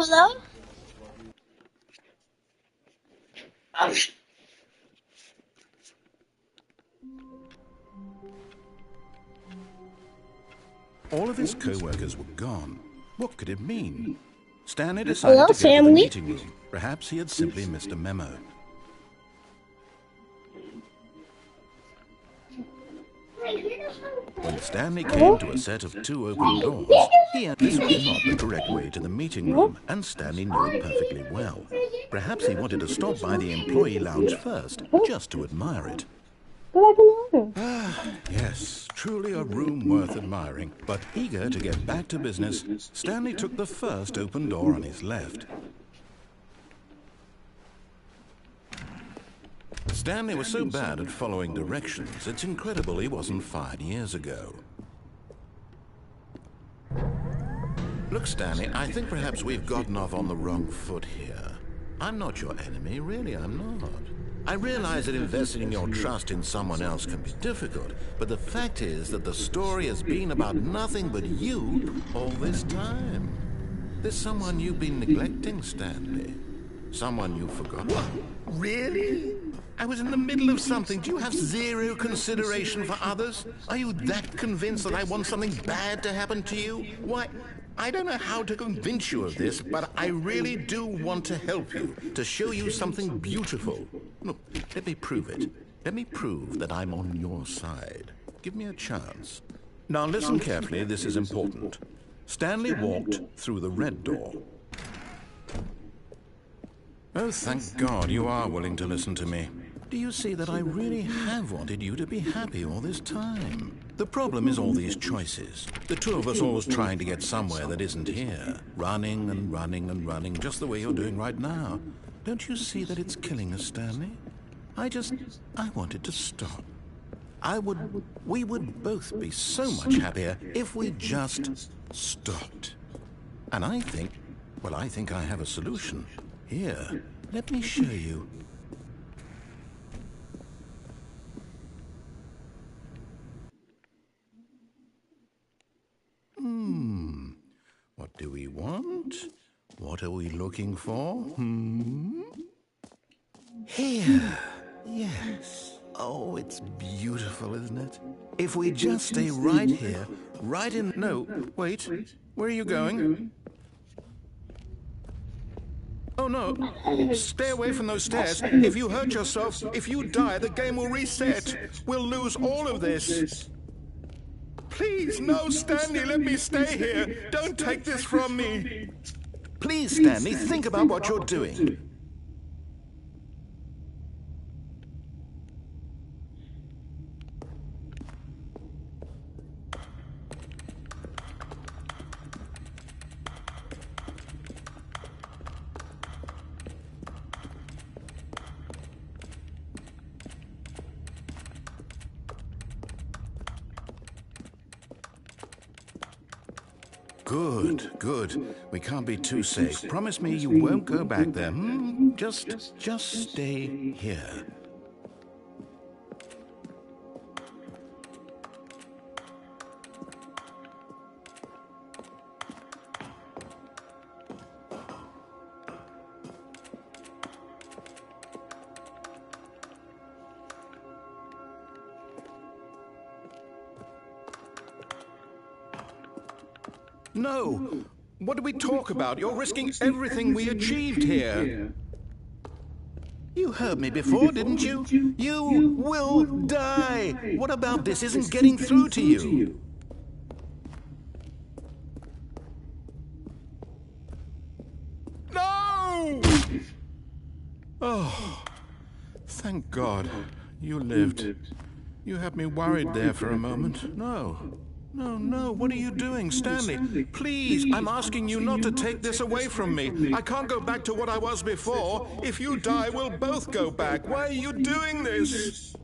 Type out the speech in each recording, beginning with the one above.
hello? All of his co-workers were gone. What could it mean? Stanley decided Hello, to go to the family. meeting room. Perhaps he had simply missed a memo. When Stanley came to a set of 2 open doors, this was not the correct way to the meeting room, and Stanley knew it perfectly well. Perhaps he wanted to stop by the employee lounge first, just to admire it. Yes, truly a room worth admiring. But eager to get back to business, Stanley took the first open door on his left. Stanley was so bad at following directions, it's incredible he wasn't fired years ago. Look, Stanley, I think perhaps we've gotten off on the wrong foot here. I'm not your enemy, really, I'm not. I realize that investing your trust in someone else can be difficult, but the fact is that the story has been about nothing but you all this time. There's someone you've been neglecting, Stanley. Someone you've forgotten. What? Really? I was in the middle of something. Do you have zero consideration for others? Are you that convinced that I want something bad to happen to you? Why, I don't know how to convince you of this, but I really do want to help you, to show you something beautiful. Look, let me prove it. Let me prove that I'm on your side. Give me a chance. Now listen carefully, this is important. Stanley walked through the red door. Oh, thank God you are willing to listen to me. Do you see that I really have wanted you to be happy all this time? The problem is all these choices. The two of us always trying to get somewhere that isn't here. Running and running and running, just the way you're doing right now. Don't you see that it's killing us, Stanley? I wanted to stop. We would both be so much happier if we just stopped. And I think I have a solution. Here, let me show you. What do we want? What are we looking for? Here. Yes. Oh, it's beautiful, isn't it? If we just stay right here, right in... No, wait. Where are you going? Oh, no. Stay away from those stairs. If you hurt yourself, if you die, the game will reset. We'll lose all of this. Please, no, Stanley, let me stay here. Don't take this from me. Please, Stanley, think about what you're doing. Good, good. We can't be too safe. Promise me you won't go back there. Just stay here. No! What do we talk about? You're risking everything we achieved here. You heard me before, didn't you? You will die! What about this isn't getting through to you? No! Oh, thank God. You lived. You had me worried there for a moment. No. No, what are you doing, Stanley? Please, I'm asking you not to take this away from me. I can't go back to what I was before. If you die, we'll both go back. Why are you doing this?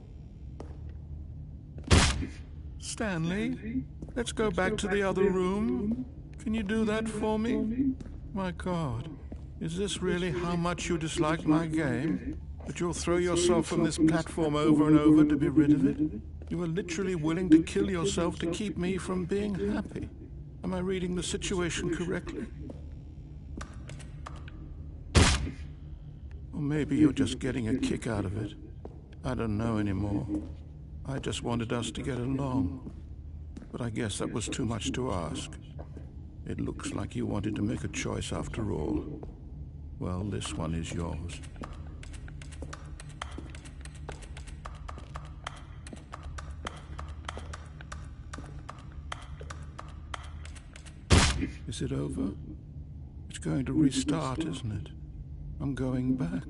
Stanley, let's go back to the other room. Can you do that for me? My God, is this really how much you dislike my game? That you'll throw yourself from this platform over and over to be rid of it? You are literally willing to kill yourself to keep me from being happy. Am I reading the situation correctly? Or maybe you're just getting a kick out of it. I don't know anymore. I just wanted us to get along. But I guess that was too much to ask. It looks like you wanted to make a choice after all. Well, this one is yours. Is it over? It's going to restart, isn't it? I'm going back.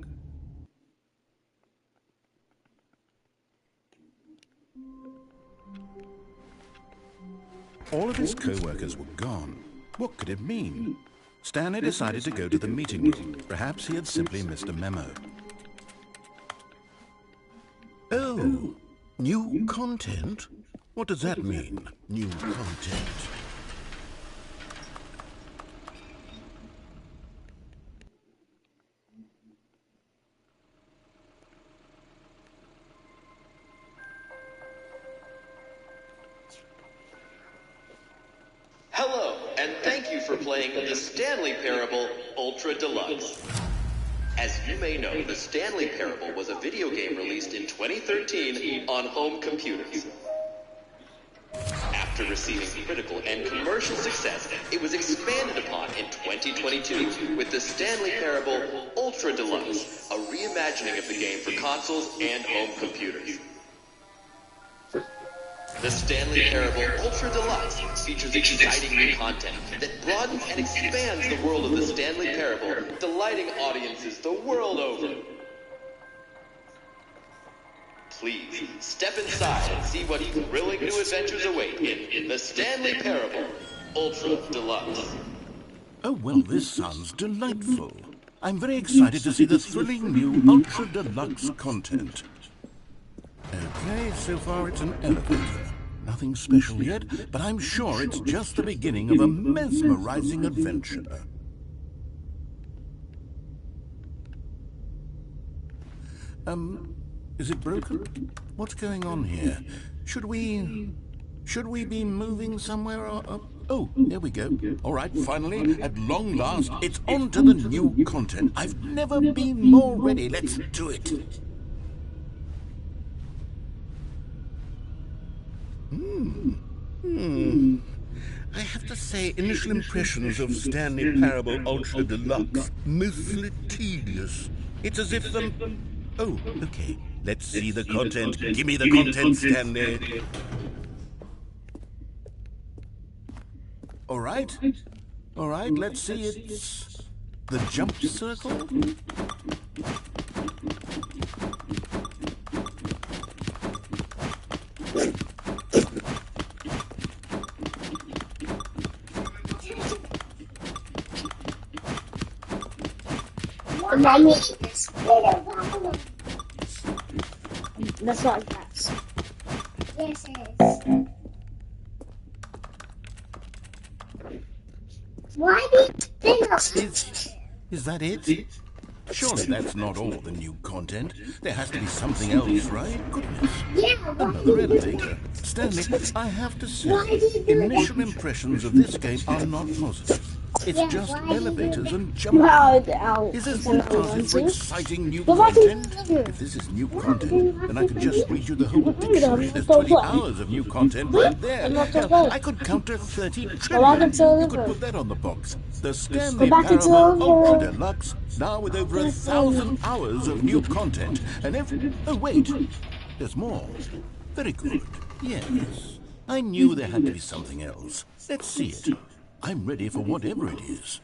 All of his co-workers were gone. What could it mean? Stanley decided to go to the meeting room. Perhaps he had simply missed a memo. Oh, new content? What does that mean, new content? Hello, and thank you for playing the Stanley Parable Ultra Deluxe. As you may know, the Stanley Parable was a video game released in 2013 on home computers. After receiving critical and commercial success, it was expanded upon in 2022 with the Stanley Parable Ultra Deluxe, a reimagining of the game for consoles and home computers. The Stanley Parable Ultra Deluxe features exciting new content that broadens and expands the world of the Stanley Parable, delighting audiences the world over. Please, step inside and see what thrilling new adventures await in the Stanley Parable Ultra Deluxe. Oh, well, this sounds delightful. I'm very excited to see the thrilling new Ultra Deluxe content. Okay, so far it's an elevator. Nothing special yet, but I'm sure it's just the beginning of a mesmerizing adventure. Is it broken? What's going on here? Should we be moving somewhere or... Oh, there we go. All right, finally, at long last, it's on to the new content. I've never been more ready. Let's do it. I have to say, initial impressions of Stanley Parable Ultra Deluxe, mostly tedious. It's as if the... Oh, okay. Let's see the content. Give me the content, Stanley. All right, let's see. It's the jump circle. Mommy, that's not grass. Yes, it is. Why did they not? Is that it? Surely that's not all the new content. There has to be something else, right? Goodness. Yeah, Another elevator. Stanley, I have to say, initial impressions of this game are not positive. It's just elevators and jumping. Is this what passes for exciting new content? If this is new content, then I could just read you the whole dictionary. There's 20 hours of new content right there. Hell, I could counter 30 trillion. You could put that on the box. The Stanley Parable Ultra Deluxe, now with over 1,000 hours of new content. And every... Oh, wait. There's more. Very good. Yes. I knew there had to be something else. Let's see it. I'm ready for whatever it is.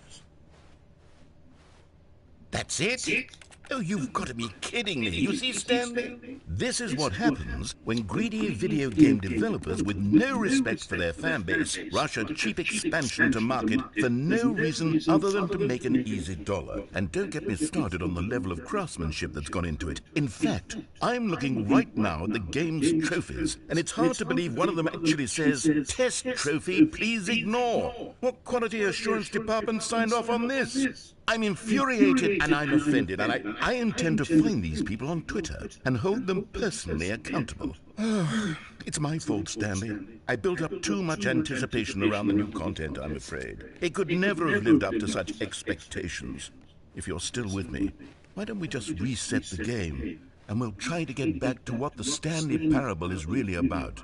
That's it? Oh, you've got to be kidding me. You see, Stanley? This is what happens when greedy video game developers with no respect for their fan base rush a cheap expansion to market for no reason other than to make an easy dollar. And don't get me started on the level of craftsmanship that's gone into it. In fact, I'm looking right now at the game's trophies, and it's hard to believe one of them actually says, "Test trophy, please ignore." What quality assurance department signed off on this? I'm infuriated and I'm offended, and I intend to find these people on Twitter and hold them personally accountable. Oh, it's my fault, Stanley. I built up too much anticipation around the new content, I'm afraid. It could never have lived up to such expectations. If you're still with me, Why don't we just reset the game, and we'll try to get back to what the Stanley Parable is really about.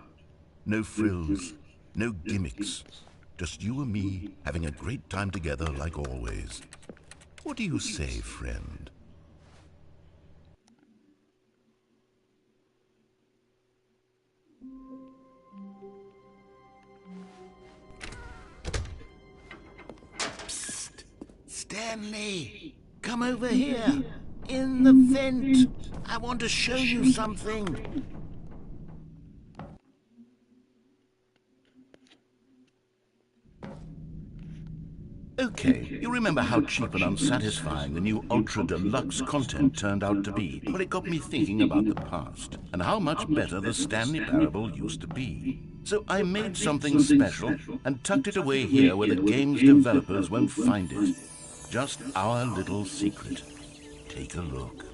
No frills, no gimmicks. Just you and me having a great time together like always. What do you say, friend? Psst! Stanley! Come over here! In the vent! I want to show you something! Okay, you remember how cheap and unsatisfying the new Ultra Deluxe content turned out to be? Well, it got me thinking about the past, and how much better the Stanley Parable used to be. So I made something special, and tucked it away here where the game's developers won't find it. Just our little secret. Take a look.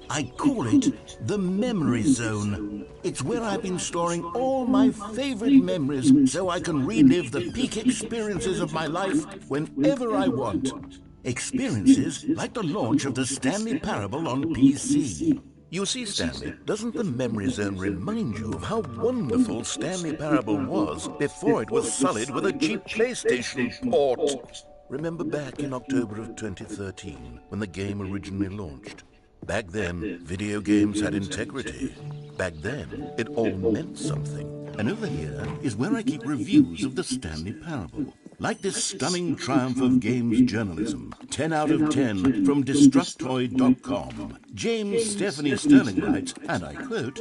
I call it the Memory Zone. It's where I've been storing all my favorite memories so I can relive the peak experiences of my life whenever I want. Experiences like the launch of the Stanley Parable on PC. You see, Stanley, doesn't the Memory Zone remind you of how wonderful Stanley Parable was before it was sullied with a cheap PlayStation port? Remember back in October of 2013 when the game originally launched? Back then, video games had integrity. Back then, it all meant something. And over here is where I keep reviews of the Stanley Parable. Like this stunning triumph of games journalism. 10 out of 10 from Destructoid.com. James Stephanie Sterling writes, and I quote,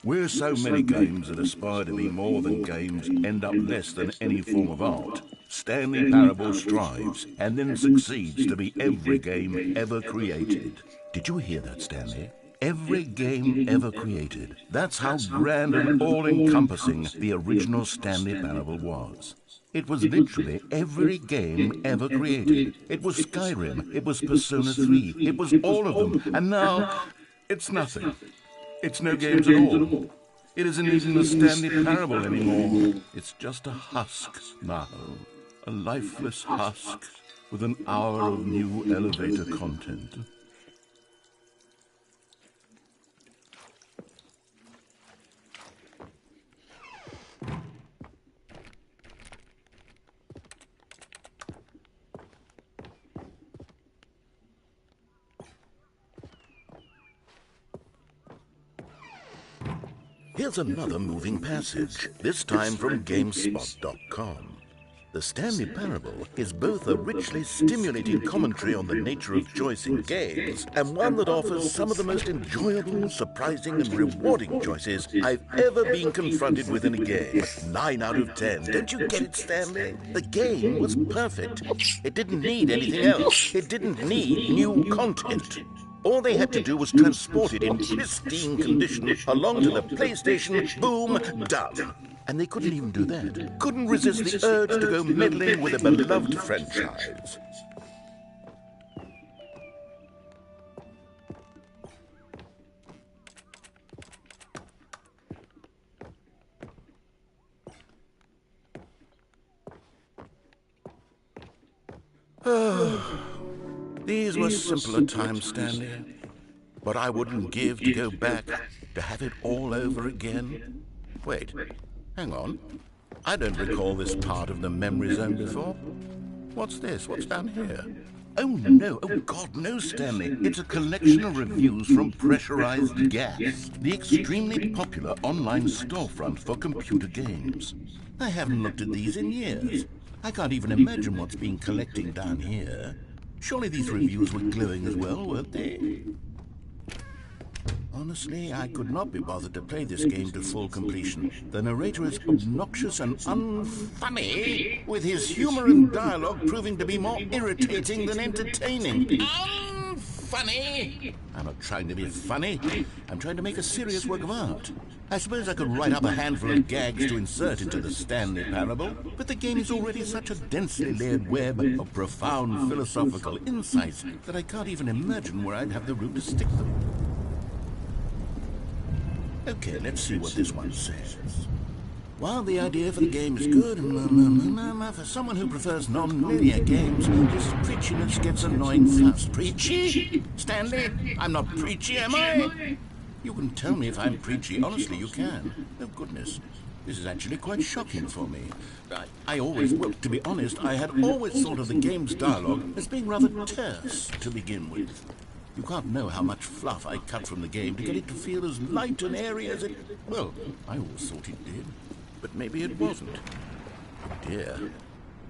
"Where so many games that aspire to be more than games end up less than any form of art, Stanley Parable strives and then succeeds to be every game ever created." Did you hear that, Stanley? Every game ever created. That's how grand and all-encompassing the original Stanley Parable was. It was literally every game ever created. It was Skyrim, it was Persona 3, it was all of them, and now it's nothing. It's no games at all. It isn't even the Stanley Parable anymore. It's just a husk now. A lifeless husk with an hour of new elevator content. Here's another moving passage, this time from GameSpot.com. The Stanley Parable is both a richly stimulating commentary on the nature of choice in games, and one that offers some of the most enjoyable, surprising, and rewarding choices I've ever been confronted with in a game. 9 out of 10. Don't you get it, Stanley? The game was perfect. It didn't need anything else. It didn't need new content. All they had to do was transport it in pristine condition along to the PlayStation, boom, done. And they couldn't even do that. Couldn't resist the urge to go meddling with a beloved franchise. These were simpler times, Stanley. But I wouldn't give to go back, to have it all over again. Wait, hang on. I don't recall this part of the Memory Zone before. What's this? What's down here? Oh no, oh God, no, Stanley. It's a collection of reviews from Pressurized Gas, the extremely popular online storefront for computer games. I haven't looked at these in years. I can't even imagine what's been collecting down here. Surely these reviews were glowing as well, weren't they? Honestly, I could not be bothered to play this game to full completion. The narrator is obnoxious and unfunny, with his humor and dialogue proving to be more irritating than entertaining. Unfunny! I'm not trying to be funny. I'm trying to make a serious work of art. I suppose I could write up a handful of gags to insert into the Stanley Parable, but the game is already such a densely layered web of profound philosophical insights that I can't even imagine where I'd have the room to stick them. Okay, let's see what this one says. While the idea for the game is good, for someone who prefers non-linear games, this preachiness gets annoying fast. Preachy? Stanley, I'm not preachy, am I? You can tell me if I'm preachy. Honestly, you can. Oh, goodness. This is actually quite shocking for me. Well, to be honest, I had always thought of the game's dialogue as being rather terse to begin with. You can't know how much fluff I cut from the game to get it to feel as light and airy as it... Well, I always thought it did. But maybe it wasn't. Oh dear.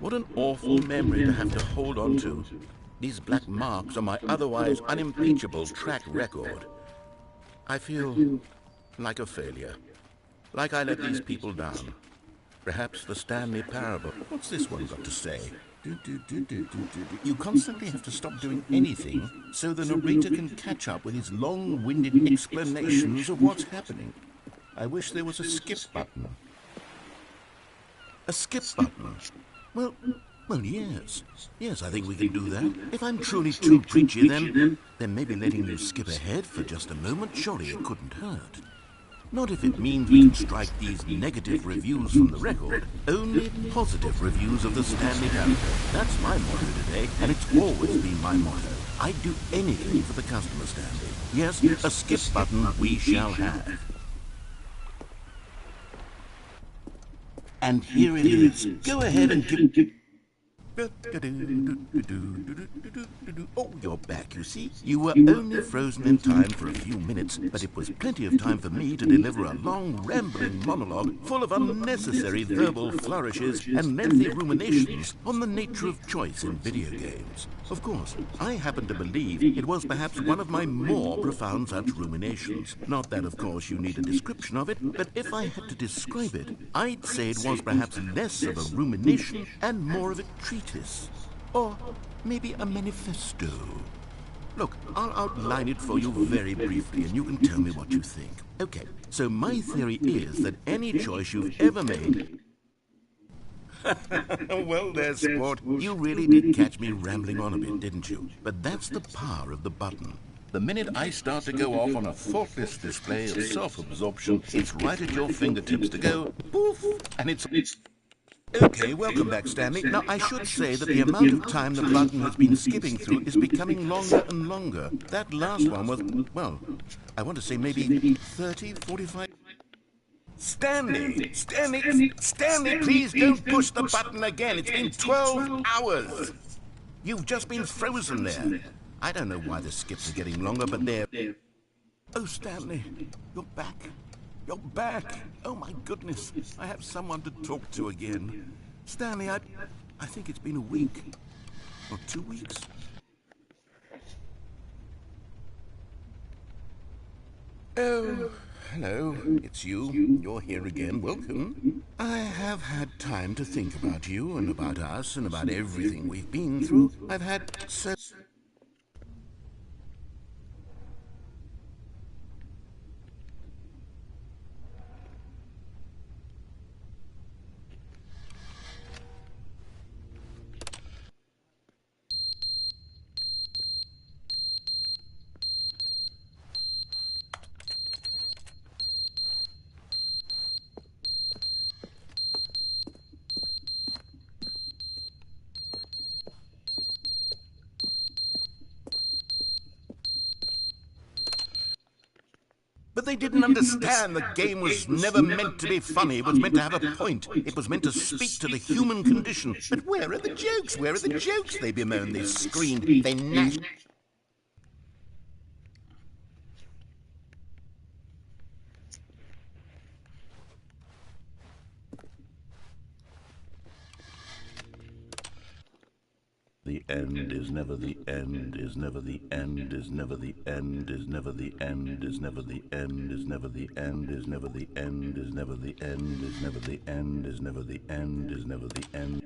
What an awful memory to have to hold on to. These black marks on my otherwise unimpeachable track record. I feel like a failure. Like I let these people down. Perhaps the Stanley Parable. What's this one got to say? You constantly have to stop doing anything so the narrator can catch up with his long-winded explanations of what's happening. I wish there was a skip button. A skip button? Well, yes. Yes, I think we can do that. If I'm truly too preachy, then maybe letting you skip ahead for just a moment, surely it couldn't hurt. Not if it means we can strike these negative reviews from the record. Only positive reviews of the Stanley Parable. That's my motto today, and it's always been my motto. I'd do anything for the customer, Stanley. Yes, a skip button we shall have. And here it is. Go ahead and give... Oh, you're back, you see. You were only frozen in time for a few minutes, but it was plenty of time for me to deliver a long, rambling monologue full of unnecessary verbal flourishes and lengthy ruminations on the nature of choice in video games. Of course, I happen to believe it was perhaps one of my more profound such ruminations. Not that, of course, you need a description of it, but if I had to describe it, I'd say it was perhaps less of a rumination and more of a treatise. Or maybe a manifesto. Look, I'll outline it for you very briefly, and you can tell me what you think. Okay, so my theory is that any choice you've ever made... Well, there, sport. You really did catch me rambling on a bit, didn't you? But that's the power of the button. The minute I start to go off on a thoughtless display of self-absorption, it's right at your fingertips to go poof, and it's... Okay, welcome back, Stanley. Now, I should say that the amount of time the button has been skipping through is becoming longer and longer. That last one was, well, I want to say maybe 30, 45... Stanley, please don't push the button again. It's been 12 hours. You've just been frozen there. I don't know why the skips are getting longer, but they're... Oh, Stanley, you're back. You're back. Oh, my goodness. I have someone to talk to again. Stanley, I think it's been a week. Or 2 weeks. Oh... Hello, it's you. You're here again. Welcome. I have had time to think about you and about us and about everything we've been through. I've had so... But they didn't understand the game was never meant to be funny. It was meant to have a point. It was meant to speak to the human condition. But where are the jokes? Where are the jokes? They bemoaned, they screamed, they gnashed. The end is never the end, is never the end, is never the end, is never the end, is never the end, is never the end, is never the end, is never the end, is never the end, is never the end, is never the end.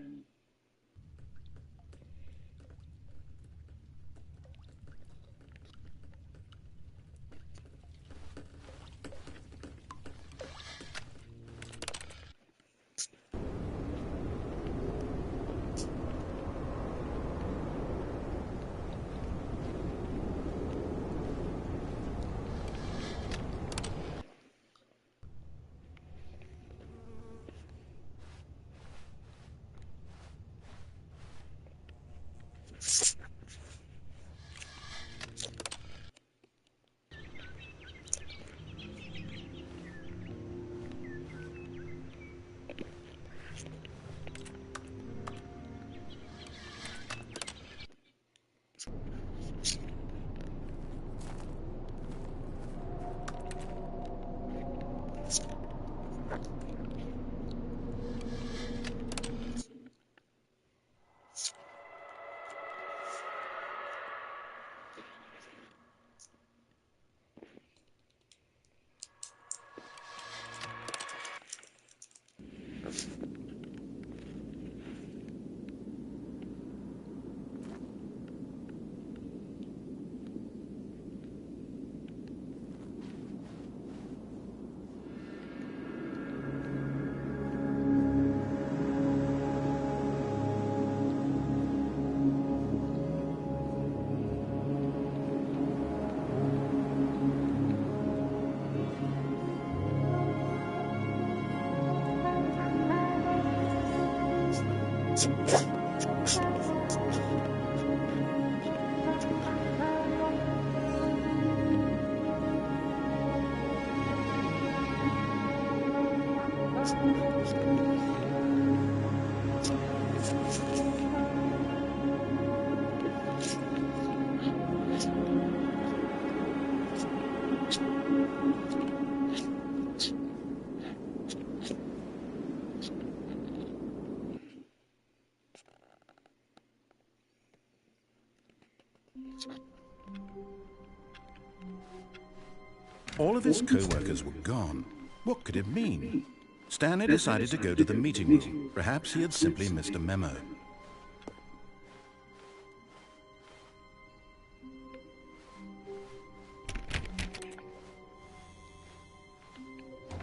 All of his co-workers were gone. What could it mean? Stanley decided to go to the meeting room. Perhaps he had simply missed a memo.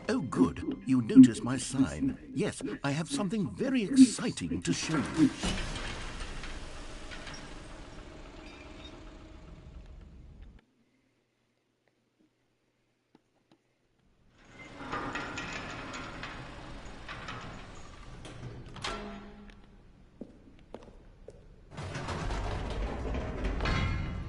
Oh, good. You noticed my sign. Yes, I have something very exciting to show you.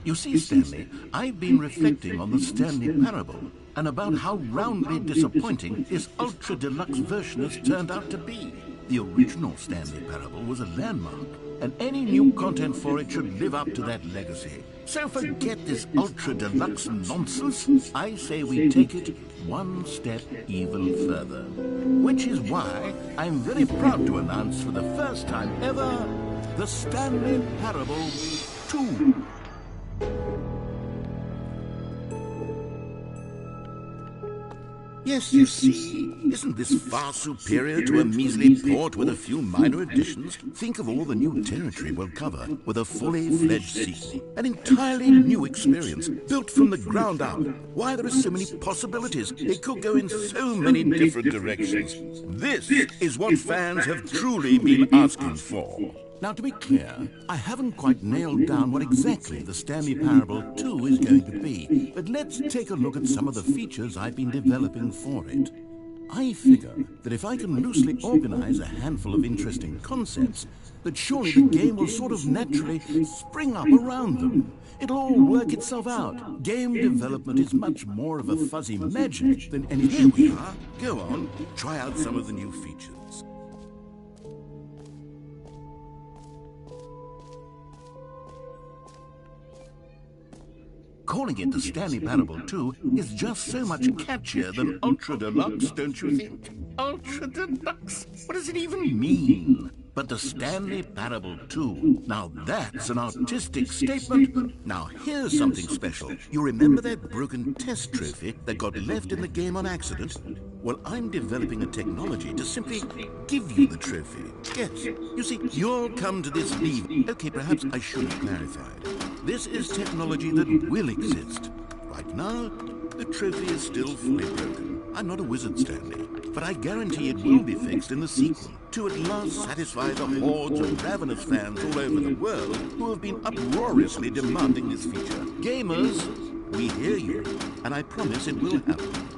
You see, Stanley, I've been reflecting on the Stanley Parable and about how roundly disappointing this ultra deluxe version has turned out to be. The original Stanley Parable was a landmark, and any new content for it should live up to that legacy. So forget this ultra deluxe nonsense. I say we take it one step even further. Which is why I'm very proud to announce for the first time ever, the Stanley Parable 2. Yes, you see, isn't this far superior to a measly port with a few minor additions? Think of all the new territory we'll cover with a fully fledged sequel. An entirely new experience, built from the ground up. Why, there are so many possibilities. It could go in so many different directions. This is what fans have truly been asking for. Now, to be clear, I haven't quite nailed down what exactly the Stanley Parable 2 is going to be, but let's take a look at some of the features I've been developing for it. I figure that if I can loosely organize a handful of interesting concepts, that surely the game will sort of naturally spring up around them. It'll all work itself out. Game development is much more of a fuzzy magic than anything. Here we are. Go on, try out some of the new features. Calling it the Stanley Parable 2 is just so much catchier than Ultra Deluxe, don't you think? Ultra Deluxe? What does it even mean? But the Stanley Parable 2, now that's an artistic statement. Now here's something special. You remember that broken test trophy that got left in the game on accident? Well, I'm developing a technology to simply give you the trophy. Yes, you see, you'll come to this lever. Okay, perhaps I should have clarified. This is technology that will exist. Right now, the trophy is still fully broken. I'm not a wizard, Stanley, but I guarantee it will be fixed in the sequel to at last satisfy the hordes of ravenous fans all over the world who have been uproariously demanding this feature. Gamers, we hear you, and I promise it will happen.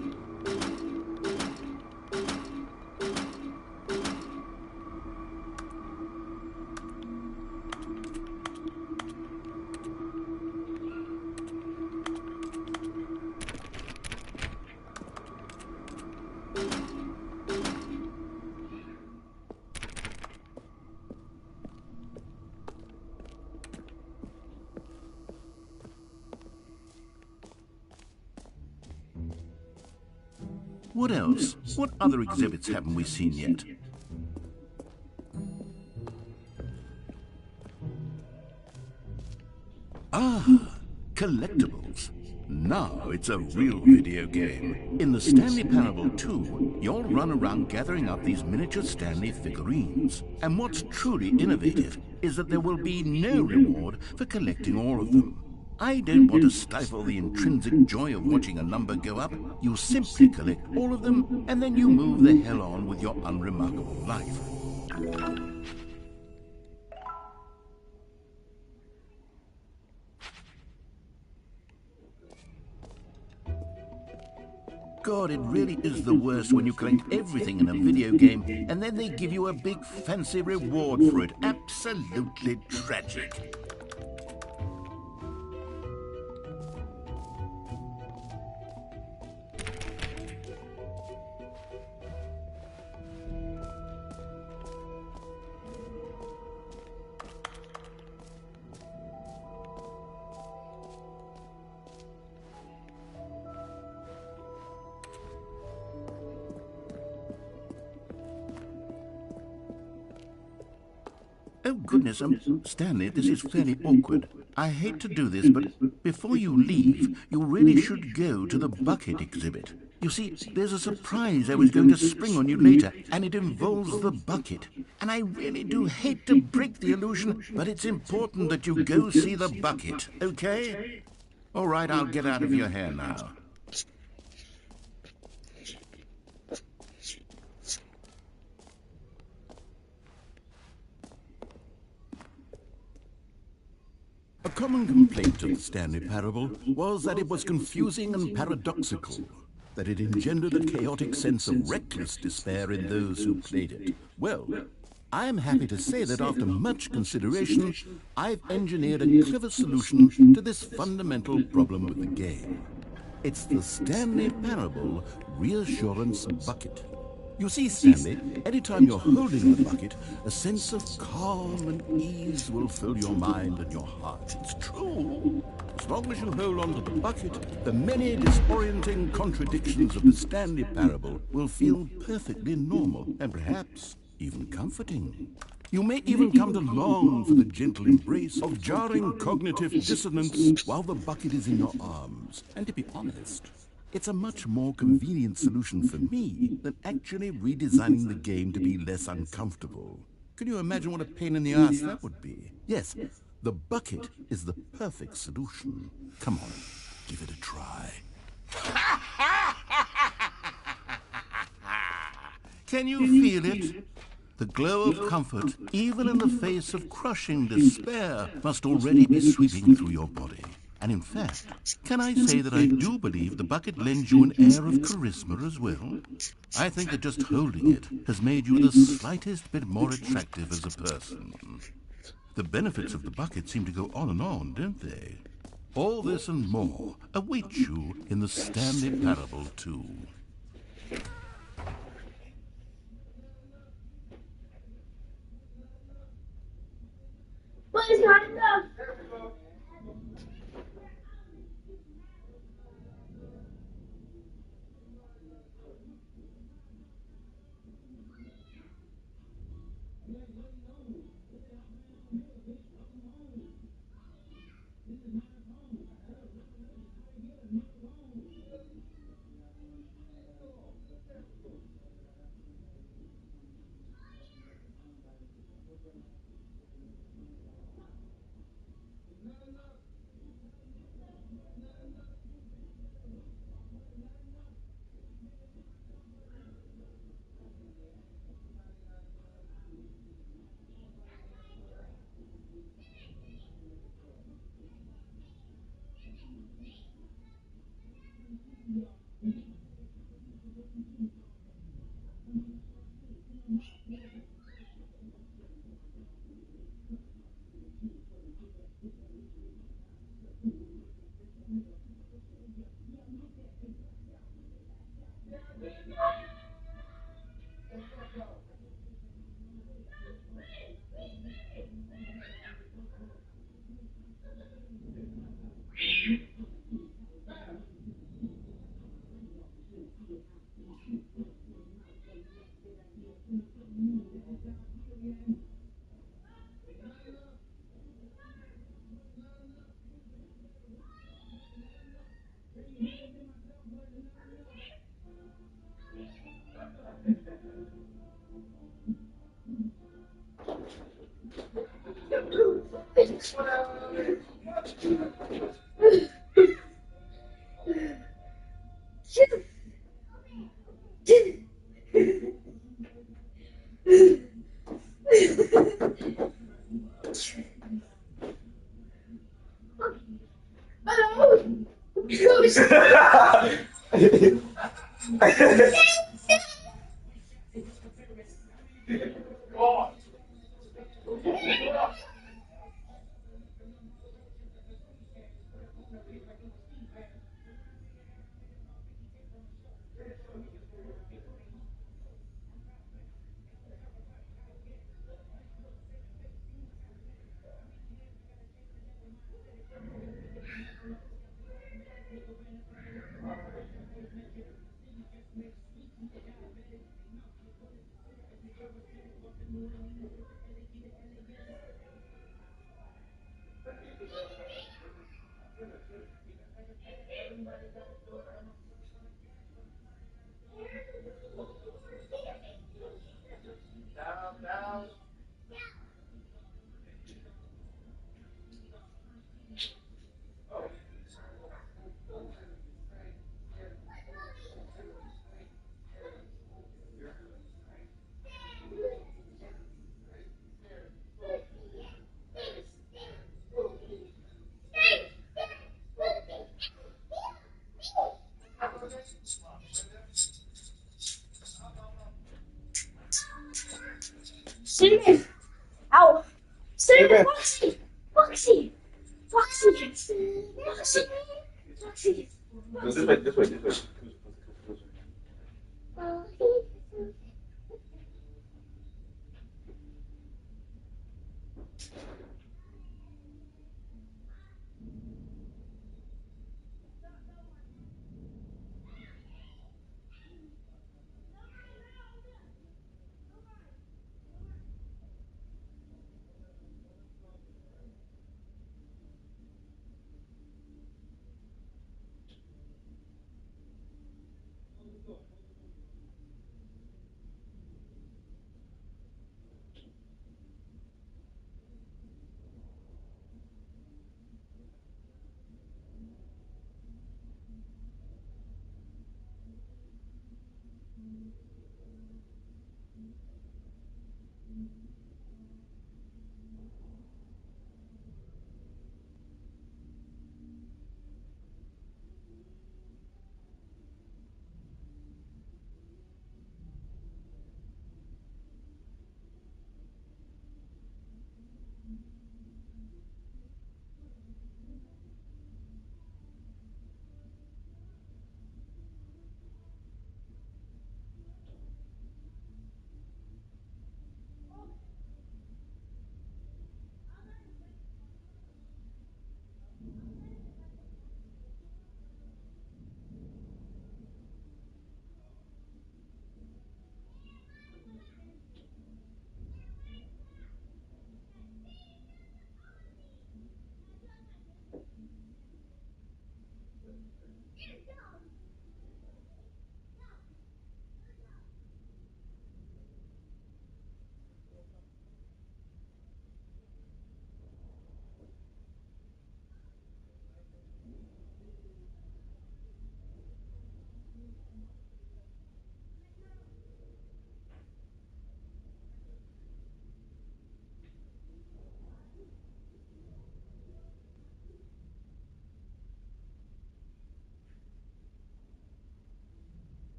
What else? What other exhibits haven't we seen yet? Ah, collectibles. Now it's a real video game. In the Stanley Parable 2, you'll run around gathering up these miniature Stanley figurines. And what's truly innovative is that there will be no reward for collecting all of them. I don't want to stifle the intrinsic joy of watching a number go up. You simply collect all of them, and then you move the hell on with your unremarkable life. God, it really is the worst when you collect everything in a video game and then they give you a big fancy reward for it. Absolutely tragic. Oh, goodness, Stanley, this is fairly awkward. I hate to do this, but before you leave, you really should go to the bucket exhibit. You see, there's a surprise I was going to spring on you later, and it involves the bucket. And I really do hate to break the illusion, but it's important that you go see the bucket, okay? All right, I'll get out of your hair now. A common complaint of the Stanley Parable was that it was confusing and paradoxical, that it engendered a chaotic sense of reckless despair in those who played it. Well, I am happy to say that after much consideration, I've engineered a clever solution to this fundamental problem with the game. It's the Stanley Parable Reassurance Bucket. You see, Stanley, anytime you're holding the bucket, a sense of calm and ease will fill your mind and your heart. It's true. As long as you hold on to the bucket, the many disorienting contradictions of the Stanley Parable will feel perfectly normal and perhaps even comforting. You may even come to long for the gentle embrace of jarring cognitive dissonance while the bucket is in your arms. And to be honest, it's a much more convenient solution for me than actually redesigning the game to be less uncomfortable. Can you imagine what a pain in the ass that would be? Yes, the bucket is the perfect solution. Come on, give it a try. Can you feel it? The glow of comfort, even in the face of crushing despair, must already be sweeping through your body. And in fact, can I say that I do believe the bucket lends you an air of charisma as well? I think that just holding it has made you the slightest bit more attractive as a person. The benefits of the bucket seem to go on, don't they? All this and more await you in the Stanley Parable 2. But it's not enough. Cinnamon! Ow! Cinnamon! Foxy! Foxy! Foxy! Foxy! Foxy! This way.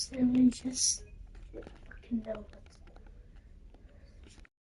Silly, just fucking no.